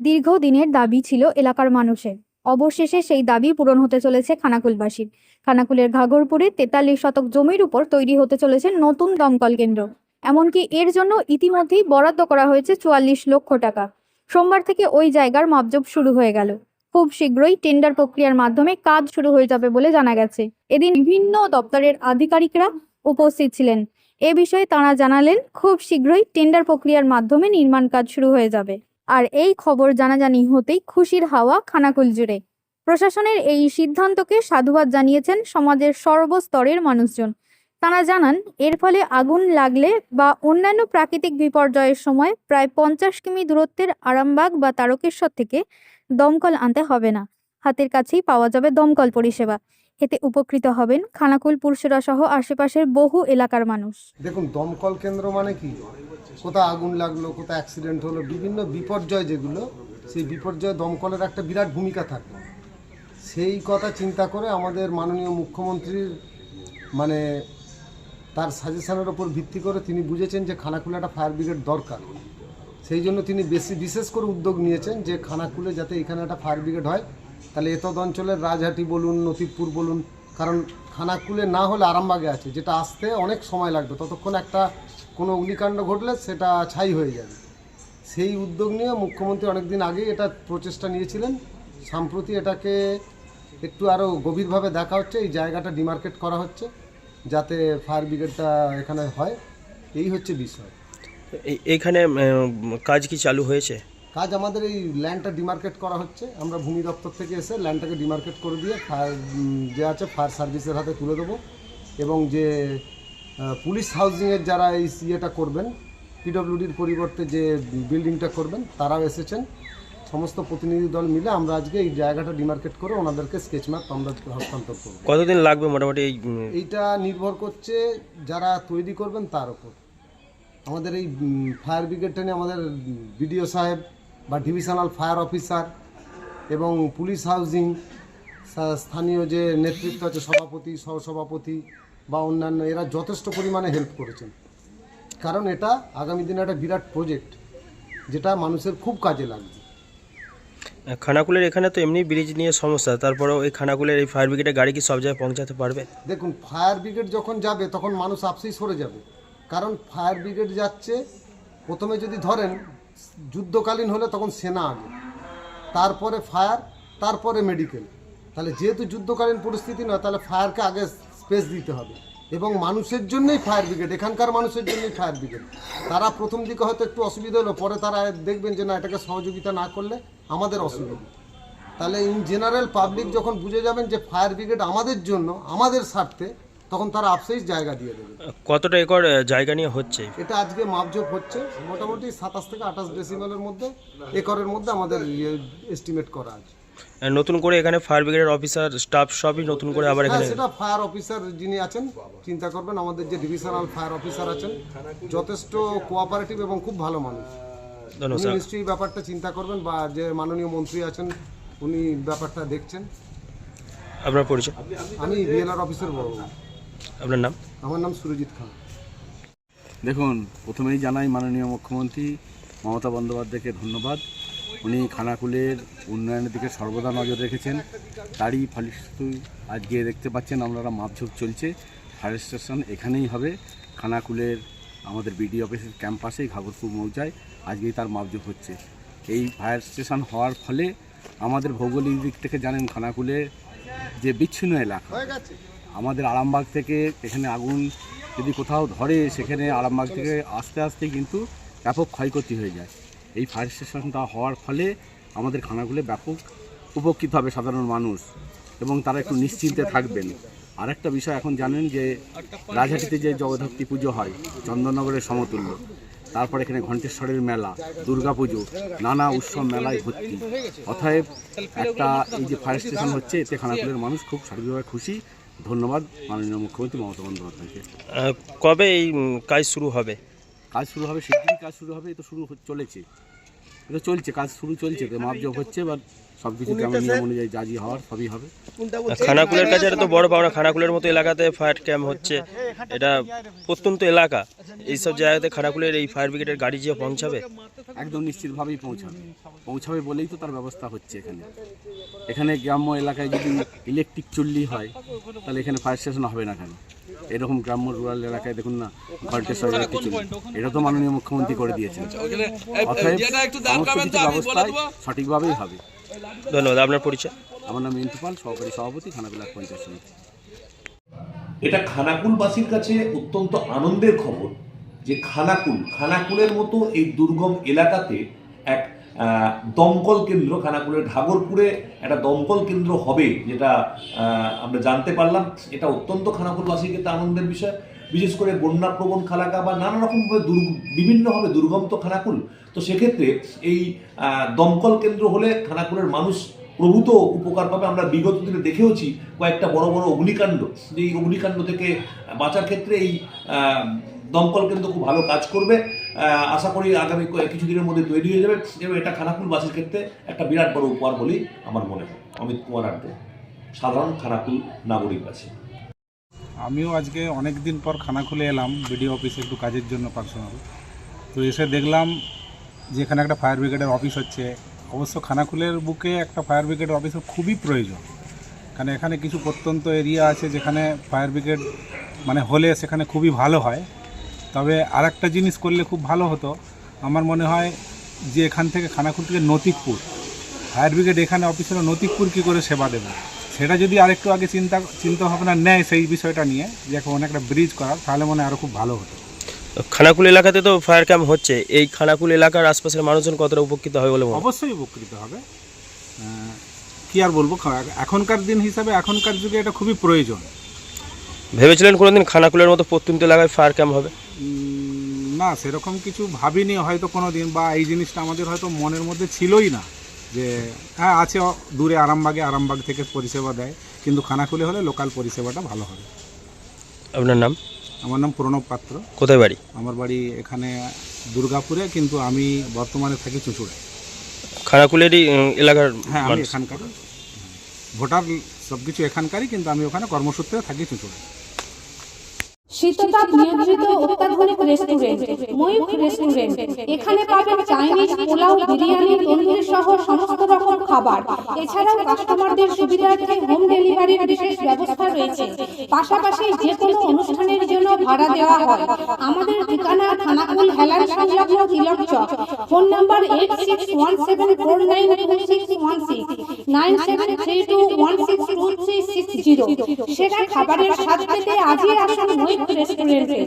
দীর্ঘদিনের দাবি ছিল এলাকার মানুষের। অবশেষে সেই দাবি পূরণ হতে চলেছে খানাকুলবাসীর। খানাকুলের ঘাগরপুরে ৪৩ শতক জমির উপর তৈরি হতে চলেছে নতুন দমকল কেন্দ্র। এমনকি এর জন্য ইতিমধ্যেই বরাদ্দ করা হয়েছে ৪৪ লক্ষ টাকা। সোমবার থেকে ওই জায়গার মাপজোপ শুরু হয়ে গেল। খুব শীঘ্রই টেন্ডার প্রক্রিয়ার মাধ্যমে কাজ শুরু হয়ে যাবে বলে জানা গেছে। এদিন বিভিন্ন দপ্তরের আধিকারিকরা উপস্থিত ছিলেন। এ বিষয়ে তাঁরা জানালেন, খুব শীঘ্রই টেন্ডার প্রক্রিয়ার মাধ্যমে নির্মাণ কাজ শুরু হয়ে যাবে। আর এই খবর জানাজানি হতেই খুশির হাওয়া খানাকুল জুড়ে। প্রশাসনের এই সিদ্ধান্তকে সাধুবাদ জানিয়েছেন সমাজের সর্বস্তরের মানুষজন। তারা জানান, এর ফলে আগুন লাগলে বা অন্যান্য প্রাকৃতিক বিপর্যয়ের সময় প্রায় 50 কিমি দূরত্বের আরামবাগ বা তারকেশ্বর থেকে দমকল আনতে হবে না। হাতের কাছেই পাওয়া যাবে দমকল পরিষেবা। এতে উপকৃত হবেন খানাকুল, পুরসুরা সহ আশেপাশের বহু এলাকার মানুষ। দেখুন, দমকল কেন্দ্র মানে কি, কোথাও আগুন লাগলো, কোথাও অ্যাক্সিডেন্ট হলো, বিভিন্ন বিপর্যয় যেগুলো, সেই বিপর্যয়ে দমকলের একটা বিরাট ভূমিকা থাকে। সেই কথা চিন্তা করে আমাদের মাননীয় মুখ্যমন্ত্রীর মানে তার সাজেশনের ওপর ভিত্তি করে তিনি বুঝেছেন যে খানাকুলে একটা ফায়ার ব্রিগেড দরকার। সেই জন্য তিনি বিশেষ করে উদ্যোগ নিয়েছেন যে খানাকুলে যাতে এখানে একটা ফায়ার ব্রিগেড হয়। তাহলে এতদ অঞ্চলের রাজহাটি বলুন, নতিবপুর বলুন, কারণ খানাকুলে না হলে আরামবাগে আছে, যেটা আসতে অনেক সময় লাগবে, ততক্ষণ একটা কোনো অগ্নিকাণ্ড ঘটলে সেটা ছাই হয়ে যাবে। সেই উদ্যোগ নিয়ে মুখ্যমন্ত্রী অনেক দিন আগেই এটা প্রচেষ্টা নিয়েছিলেন। সম্প্রতি এটাকে একটু আরও গভীরভাবে দেখা হচ্ছে, এই জায়গাটা ডিমার্কেট করা হচ্ছে যাতে ফায়ার ব্রিগেডটা এখানে হয়। এই হচ্ছে বিষয়। এইখানে কাজ কি চালু হয়েছে? কাজ আমাদের এই ল্যান্ডটা ডিমার্কেট করা হচ্ছে। আমরা ভূমি দপ্তর থেকে এসে ল্যান্ডটাকে ডিমার্কেট করে দিয়ে ফায়ার যে আছে ফায়ার সার্ভিসের হাতে তুলে দেবো। এবং যে পুলিশ হাউজিংয়ের যারা এই ইয়েটা করবেন, পিডব্লিউডির পরিবর্তে যে বিল্ডিংটা করবেন, তারাও এসেছেন। সমস্ত প্রতিনিধি দল মিলে আমরা আজকে এই জায়গাটা ডিমার্কেট করে ওনাদেরকে স্কেচ ম্যাপ আমরা হস্তান্তর করব। কতদিন লাগবে মোটামুটি? এইটা নির্ভর করছে যারা তৈরি করবেন তার উপর। আমাদের এই ফায়ার ব্রিগেডটা নিয়ে আমাদের বিডিও সাহেব বা ডিভিশনাল ফায়ার অফিসার এবং পুলিশ হাউজিং, স্থানীয় যে নেতৃত্ব আছে, সভাপতি, সহসভাপতি বা অন্যান্য, এরা যথেষ্ট পরিমাণে হেল্প করেছেন। কারণ এটা আগামী দিনে একটা বিরাট প্রজেক্ট যেটা মানুষের খুব কাজে লাগবে। খানাকুলের এখানে তো এমনি ব্রিজ নিয়ে সমস্যা, তারপরেও এই খানাকুলের এই ফায়ার ব্রিগেডের গাড়ি কি সব জায়গায় পৌঁছাতে পারবে? দেখুন, ফায়ার ব্রিগেড যখন যাবে তখন মানুষ আপসেই সরে যাবে। কারণ ফায়ার ব্রিগেড যাচ্ছে, প্রথমে যদি ধরেন যুদ্ধকালীন হলে তখন সেনা আগে, তারপরে ফায়ার, তারপরে মেডিকেল। তাহলে যেহেতু যুদ্ধকালীন পরিস্থিতি নয়, তাহলে ফায়ারকে আগে স্পেস দিতে হবে। এবং মানুষের জন্যই ফায়ার ব্রিগেড, এখানকার মানুষের জন্যই ফায়ার ব্রিগেড। তারা প্রথম দিকে হয়তো একটু অসুবিধা হলো, পরে তারা দেখবেন যে না, এটাকে সহযোগিতা না করলে আমাদের অসুবিধা। তাহলে ইন জেনারেল পাবলিক যখন বুঝে যাবেন যে ফায়ার ব্রিগেড আমাদের জন্য, আমাদের স্বার্থে, তখন তারা আপসেই জায়গা দিয়ে দেবে। কতটা একর জায়গা নিয়ে হচ্ছে এটা আজকে মাপজোপ হচ্ছে, মোটামুটি 27 থেকে 28 ডেসিমেলের মধ্যে, একরের মধ্যে আমাদের এস্টিমেট করা আছে। নতুন করে এখানে ফায়ার ব্রিগেডের অফিসার স্টাফ সবই নতুন করে আবার এখানে? সেটা ফায়ার অফিসার যিনি আছেন চিন্তা করবেন, আমাদের যে ডিভিশনাল ফায়ার অফিসার আছেন যথেষ্ট কোঅপারেটিভ এবং খুব ভালো মানুষ। উনি নিশ্চয়ই ব্যাপারটা চিন্তা করবেন, বা যে মাননীয় মন্ত্রী আছেন উনি ব্যাপারটা দেখছেন। আপনার পরিচয়? আমি বিএলআর অফিসার বড়। আপনার নাম? আমার নাম সুরজিৎ খান। দেখুন, প্রথমেই জানাই মাননীয় মুখ্যমন্ত্রী মমতা বন্দ্যোপাধ্যায়কে ধন্যবাদ। উনি খানাকুলের উন্নয়নের দিকে সর্বদা নজর রেখেছেন। তারই ফলশ্রুতি আজকে দেখতে পাচ্ছেন আপনারা মাপঝোপ চলছে। ফায়ার স্টেশন এখানেই হবে, খানাকুলের আমাদের বিডি অফিসের ক্যাম্পাসেই, ঘাগরপুর মৌজায় আজকেই তার মাপঝোপ হচ্ছে। এই ফায়ার স্টেশন হওয়ার ফলে আমাদের ভৌগোলিক দিক থেকে জানেন খানাকুলে যে বিচ্ছিন্ন এলাকা, আমাদের আরামবাগ থেকে এখানে আগুন যদি কোথাও ধরে, সেখানে আরামবাগ থেকে আস্তে আস্তে কিন্তু ব্যাপক ক্ষয়ক্ষতি হয়ে যায়। এই ফায়ার স্টেশনটা হওয়ার ফলে আমাদের খানাকুলে ব্যাপক উপকৃত হবে সাধারণ মানুষ, এবং তারা একটু নিশ্চিন্তে থাকবেন। আরেকটা বিষয়, এখন জানেন যে রাজহাটিতে যে জগদ্ধাত্রী পুজো হয় চন্দননগরের সমতুল্য, তারপর এখানে ঘণ্টেশ্বরের মেলা, দুর্গাপুজো, নানা উৎসব মেলায় ভর্তি। অতএব একটা এই যে ফায়ার স্টেশন হচ্ছে, এতে খানাকুলের মানুষ খুব সার্বিকভাবে খুশি। ধন্যবাদ মাননীয় মুখ্যমন্ত্রী মমতা বন্দ্যোপাধ্যায়কে। কবে এই কাজ শুরু হবে? কাজ শুরু হবে শিগগিরই, কাজ শুরু হবে, এই তো শুরু চলেছে। এটা চলছে, কাজ শুরু চলছে, তো মাপজোপ হচ্ছে, এবার সব কিছু যেমন নিয়ম অনুযায়ী যা যা হওয়ার সবই হবে। খানাকুলের কাছে এটা তো বড় পাওনা, খানাকুলের মতো এলাকাতে ফায়ার ক্যাম্প হচ্ছে, এটা প্রত্যন্ত এলাকা, এইসব জায়গাতে খানাকুলের এই ফায়ার ব্রিগেডের গাড়ি যে পৌঁছাবে? একদম নিশ্চিতভাবেই পৌঁছাবে বলেই তো তার ব্যবস্থা হচ্ছে এখানে। এখানে গ্রাম্য এলাকায় যদি ইলেকট্রিক চুল্লি হয় তাহলে এখানে ফায়ার স্টেশন হবে না কেন? এরকম গ্রাম্য রুরাল এলাকায় দেখুন না, ঘন্টেশ্বর ইলেকট্রিক চুল্লি, এটা তো মাননীয় মুখ্যমন্ত্রী করে দিয়েছেন। অতএব সমস্ত কিছু ব্যবস্থায় সঠিকভাবেই হবে। ধন্যবাদ। আপনার পরিচয়? আমার নাম মিন্টু পাল, সহকারী সভাপতি, খানাকুল পঞ্চায়েত সমিতি। এটা খানাকুলবাসীর কাছে অত্যন্ত আনন্দের খবর যে খানাকুলের মতো এই দুর্গম এলাকাতে এক দমকল কেন্দ্র, খানাকুলের ঘাগরপুরে একটা দমকল কেন্দ্র হবে, যেটা আমরা জানতে পারলাম। এটা অত্যন্ত খানাকুলবাসীর ক্ষেত্রে আনন্দের বিষয়, বিশেষ করে বন্যাপ্রবণ এলাকা বা নানা রকমভাবে বিভিন্নভাবে দুর্গম তো খানাকুল, তো সেক্ষেত্রে এই দমকল কেন্দ্র হলে খানাকুলের মানুষ প্রভূত উপকার পাবে। আমরা বিগত দিনে দেখেওছি কয়েকটা বড় বড় অগ্নিকাণ্ড, যে এই অগ্নিকাণ্ড থেকে বাঁচার ক্ষেত্রে এই দমকল কেন্দ্র খুব ভালো কাজ করবে। আশা করি আগামী কিছুদিনের মধ্যে তৈরি হয়ে যাবে এবং এটা খানাকুলবাসীর ক্ষেত্রে একটা বিরাট বড় উপহার বলেই আমার মনে হয়। অমিত কুমার আড্ডে, সাধারণ খানাকুল নাগরিক আছে। আমিও আজকে অনেক দিন পর খানাকুলে এলাম বিডিও অফিসে একটু কাজের জন্য পার্সোনাল। তো এসে দেখলাম যে এখানে একটা ফায়ার ব্রিগেডের অফিস হচ্ছে। অবশ্য খানাকুলের বুকে একটা ফায়ার ব্রিগেড অফিসের খুবই প্রয়োজন, কারণ এখানে কিছু প্রত্যন্ত এরিয়া আছে যেখানে ফায়ার ব্রিগেড হলে সেখানে খুবই ভালো হয়। তবে আরেকটা জিনিস করলে খুব ভালো হতো আমার মনে হয়, যে এখান থেকে খানাকুল থেকে নতিকপুর ফায়ার ব্রিগেড এখানে অফিস হলো, নতিকপুর কী করে সেবা দেবে সেটা যদি আরেকটু আগে চিন্তা ভাবনা নেয় সেই বিষয়টা নিয়ে, যে এখন একটা ব্রিজ করার, তাহলে মনে হয় আরও খুব ভালো হতো। খানাকুল এলাকাতে তো ফায়ার ক্যাম্প হচ্ছে, এই খানাকুল এলাকার আশপাশের মানুষজন কতটা উপকৃত হবে বলে মনে হয়? অবশ্যই উপকৃত হবে। কি আর বলবো, এখনকার দিন হিসাবে এখনকার যুগে এটা খুবই প্রয়োজন। ভেবেছিলেন কোনোদিন খানাকুলের মতো প্রত্যন্ত এলাকায় ফায়ার ক্যাম্প হবে? না, সেরকম কিছু ভাবিনি হয়তো কোনো দিন, বা এই জিনিসটা আমাদের হয়তো মনের মধ্যে ছিলই না যে হ্যাঁ আছে দূরে আরামবাগ থেকে পরিষেবা দেয়, কিন্তু খানাকুলে হলে লোকাল পরিষেবাটা ভালো হবে। আপনার নাম? আমার নাম প্রণব পাত্র। কোথায় বাড়ি? আমার বাড়ি এখানে দুর্গাপুরে, কিন্তু আমি বর্তমানে থাকি চুঁচুড়ায়। খানাকুলেরই এলাকার? হ্যাঁ, আমি এখানকার ভোটার, সব কিছু এখানকারই, কিন্তু আমি ওখানে কর্মসূত্রে থাকি চুঁচুড়ায়। শীততাপ নিয়ন্ত্রিত অত্যাধুনিক রেস্টুরেন্ট ময়ূখ রেস্টুরেন্ট। এখানে পাবেন চাইনিজ, পোলাও, বিরিয়ানি, তন্দুরি সহ সমস্ত রকম খাবার। এছাড়াও কাস্টমারদের সুবিধার্থে হোম ডেলিভারির বিশেষ ব্যবস্থা রয়েছে। পাশাপাশি যে কোনো অনুষ্ঠানের জন্য ভাড়া দেওয়া হয়। আমাদের ঠিকানা খানাকুল হেলান সংলগ্ন তিলক চক। Phone number 8617492616 9732162360। সেরা খাবারের স্বাদ পেতে আজই আসুন ময়ূখ রেস্টুরেন্টে।